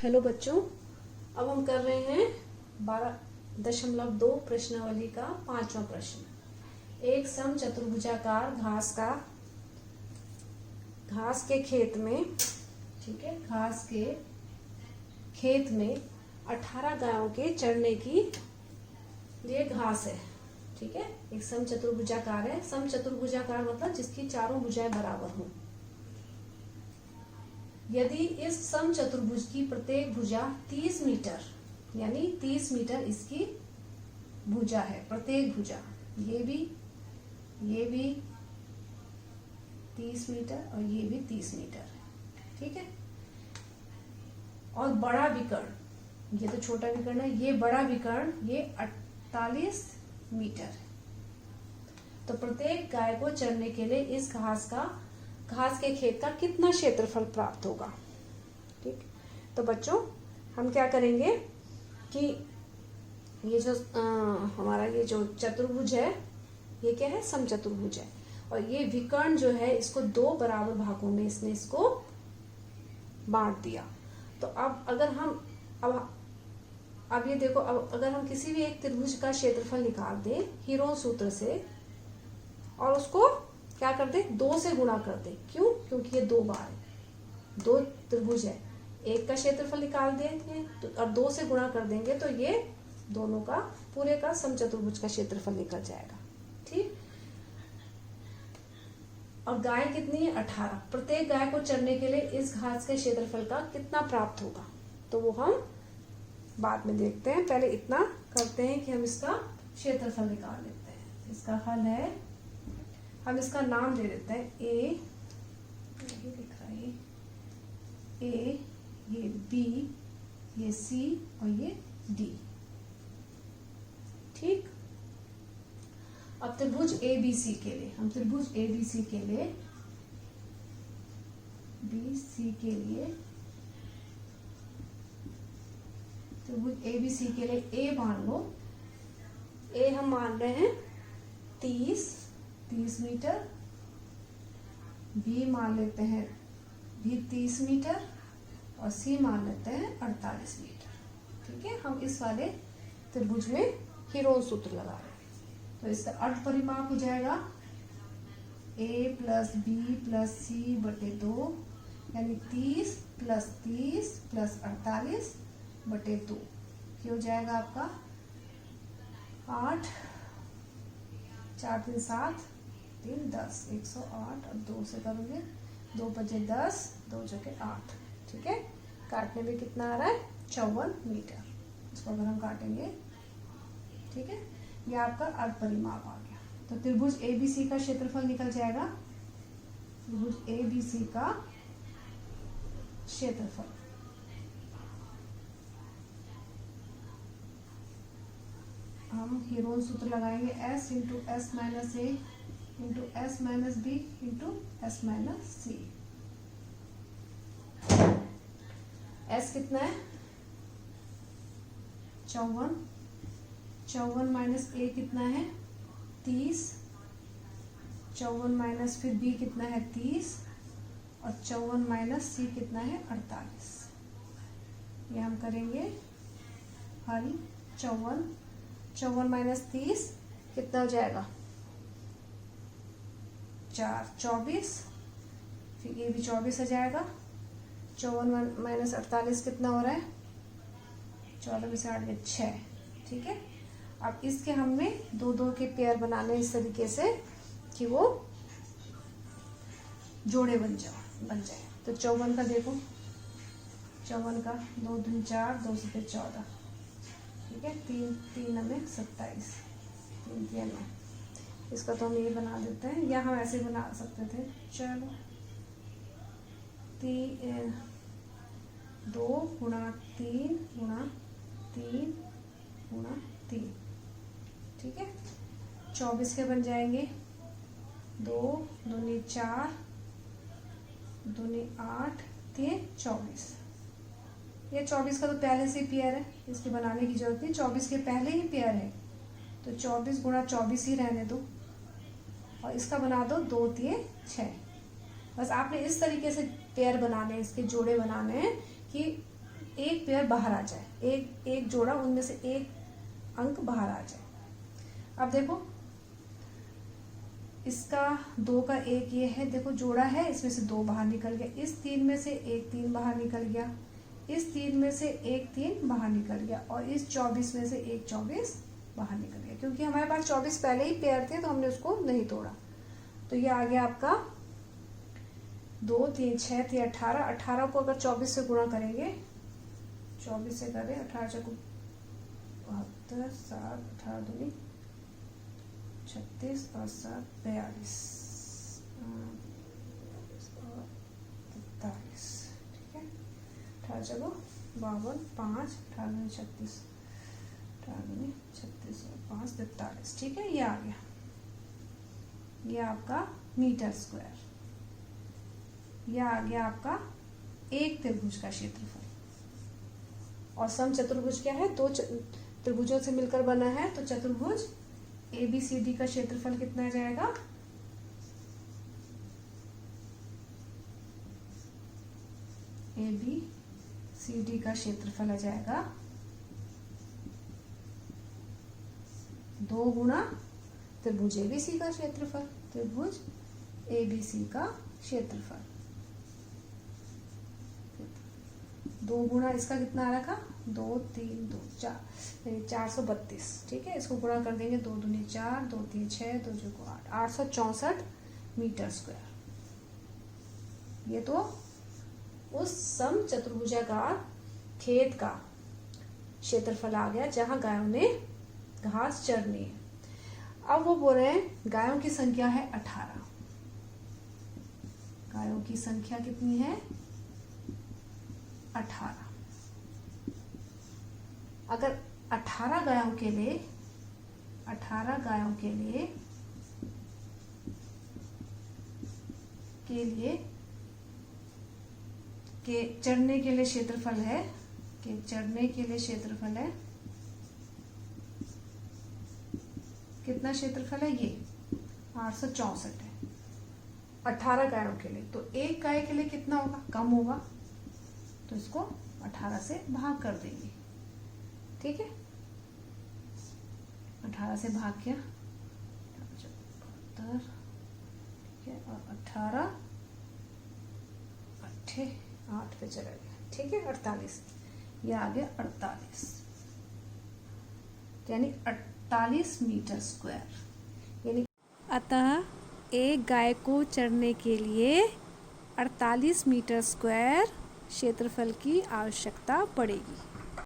Hello बच्चों, अब हम कर रहे हैं 12.2 प्रश्नावली का 5वां प्रश्न। एक समचतुर्भुजाकार घास के खेत में, ठीक है, घास के खेत में 18 गायों के चरने की लिए घास है। ठीक है, एक समचतुर्भुजाकार है। समचतुर्भुजाकार मतलब जिसकी चारों भुजाएं बराबर हों। यदि इस समचतुर्भुज की प्रत्येक भुजा 30 मीटर, यानी 30 मीटर इसकी भुजा है, प्रत्येक भुजा, ये भी 30 मीटर और ये भी 30 मीटर है। ठीक है, और बड़ा विकर्ण, ये तो छोटा विकर्ण है, ये बड़ा विकर्ण ये 48 मीटर है। तो प्रत्येक गाय को चरने के लिए इस घास के खेत का कितना क्षेत्रफल प्राप्त होगा। ठीक, तो बच्चों हम क्या करेंगे कि ये जो हमारा ये जो चतुर्भुज है, ये क्या है, समचतुर्भुज है, और ये विकर्ण जो है इसको 2 बराबर भागों में इसने इसको बांट दिया। तो अब अगर हम अब ये देखो, अब अगर हम किसी भी एक त्रिभुज का क्षेत्रफल निकाल दें हीरोन सूत्र से और उसको क्या कर दे, 2 से गुणा कर दे। क्यों? क्योंकि ये 2 बार है, 2 त्रिभुज है, एक का क्षेत्रफल निकाल देंगे तो और 2 से गुणा कर देंगे तो ये दोनों का पूरे का समचतुर्भुज का क्षेत्रफल निकल जाएगा। ठीक, और गाय कितनी है, 18। प्रत्येक गाय को चरने के लिए इस घास के क्षेत्रफल का कितना प्राप्त होगा, तो वो हम बाद में देखते हैं। पहले इतना करते हैं कि हम इसका क्षेत्रफल निकाल लेते हैं। इसका हल है, हम इसका नाम दे देते हैं ए, यही लिख रहा है ए, ये बी, ये सी और ये डी। ठीक, अब त्रिभुज ए बी सी के लिए, हम त्रिभुज ए बी सी के लिए त्रिभुज ए बी सी के लिए ए मान लो, ए हम मान रहे हैं 30 मीटर, बी मान लेते हैं भी 30 मीटर और सी मान लेते हैं 48 मीटर। ठीक है, हम इस वाले त्रिभुज में हीरोन सूत्र लगा रहे हैं। तो इसका अर्ध परिमाप हो जाएगा a प्लस बी प्लस सी बटे 2, यानी 30 प्लस 48 बटे 2, ये हो जाएगा आपका 8, 4 3 7 3 10, 108। और 2 से करोगे, 2 बजे 10, 2 जगह 8। ठीक है, काटने में कितना आ रहा है, 54 मीटर। इसको अगर हम काटेंगे, ठीक है, ये आपका अर्ध परिमाप आ गया। तो त्रिभुज एबीसी का क्षेत्रफल निकल जाएगा, त्रिभुज एबीसी का क्षेत्रफल हम हीरोन सूत्र लगाएंगे, S into S minus A into S minus B into S minus C. S कितना है, 54 माइनस ए कितना है 30, 54 माइनस फिर बी कितना है 30 और 54 माइनस सी कितना है 48। ये हम करेंगे हल। 54 माइनस 30 कितना हो जाएगा, 4 24, फिर ये भी 24 आ जाएगा। 54 माइनस 48 कितना हो रहा है, 14 में से 8 में 6। ठीक है, अब इसके हमें 2-2 के पेयर बनाने इस तरीके से कि वो जोड़े बन जाए। तो 54 का देखो, 54 का 2 दूनी 4, 2 से 14। ठीक है, 3 में 27, 3 3 9। इसका तो हम ये बना देते हैं, या हम ऐसे बना सकते थे। चलो 2 गुणा 3 गुणा 3 गुणा 3। ठीक है, 24 के बन जाएंगे, 2 दूनी 4, दूनी 8, 3 24। ये 24 का तो पहले से पेयर है, इसके बनाने की जरूरत नहीं, 24 के पहले ही पेयर है। तो 24 गुणा 24 ही रहने दो और इसका बना दो 2 3 6। बस आपने इस तरीके से पेयर बनाने, इसके जोड़े बनाने हैं कि एक पेयर बाहर आ जाए, एक जोड़ा, उनमें से एक अंक बाहर आ जाए। अब देखो इसका 2 का 1 ये है, देखो जोड़ा है, इसमें से 2 बाहर निकल गया, इस 3 में से एक 3 बाहर निकल गया, इस 3 में से एक 3 बाहर निकल गया, और इस 24 में से एक 24 बाहर निकल गया। क्योंकि हमारे पास 24 पहले ही पेयर थे तो हमने उसको नहीं तोड़ा। तो ये आ गया आपका 2 3 6 3 18। 18 को अगर 24 से गुणा करेंगे, 24 से करें, 18 चौको 72, 7 18 दूनी 36 और 7 42 और 43। ठीक है, 18 चौको 52, 5 18 दूनी 36, 18 दूनी 36 और 5 43। ठीक है, ये आ गया, ये आपका मीटर स्क्वायर। यह आ गया आपका एक त्रिभुज का क्षेत्रफल। और समचतुर्भुज क्या है, 2 त्रिभुजों से मिलकर बना है, तो चतुर्भुज ABCD का क्षेत्रफल कितना आ जाएगा, ABCD का क्षेत्रफल आ जाएगा 2 गुणा त्रिभुज ABC का क्षेत्रफल, त्रिभुज ABC का क्षेत्रफल 2 गुणा इसका कितना आ रखा, 2 3 2 4 432। ठीक है, इसको गुणा कर देंगे, 2 दूनी 4, 2 3 6, 2 चौको 8, 864 मीटर स्क्वायर। ये तो उस समचतुर्भुजाकार खेत का क्षेत्रफल आ गया जहां गायों ने घास चरनी है। अब वो बोल रहे हैं गायों की संख्या है 18। गायों की संख्या कितनी है, 18। अगर 18 गायों के लिए, 18 गायों के लिए के चरने के लिए क्षेत्रफल है, के चरने के लिए क्षेत्रफल है, कितना क्षेत्रफल है, ये 864 है 18 गायों के लिए। तो एक गाय के लिए कितना होगा, कम होगा, तो इसको 18 से भाग कर देंगे। ठीक है, 18 से भाग किया, 72। ठीक है, और 18 8 पे चला गया। ठीक है, 48, ये आ गया 48, यानी 48 मीटर स्क्वायर। यानी अतः एक गाय को चरने के लिए 48 मीटर स्क्वायर क्षेत्रफल की आवश्यकता पड़ेगी।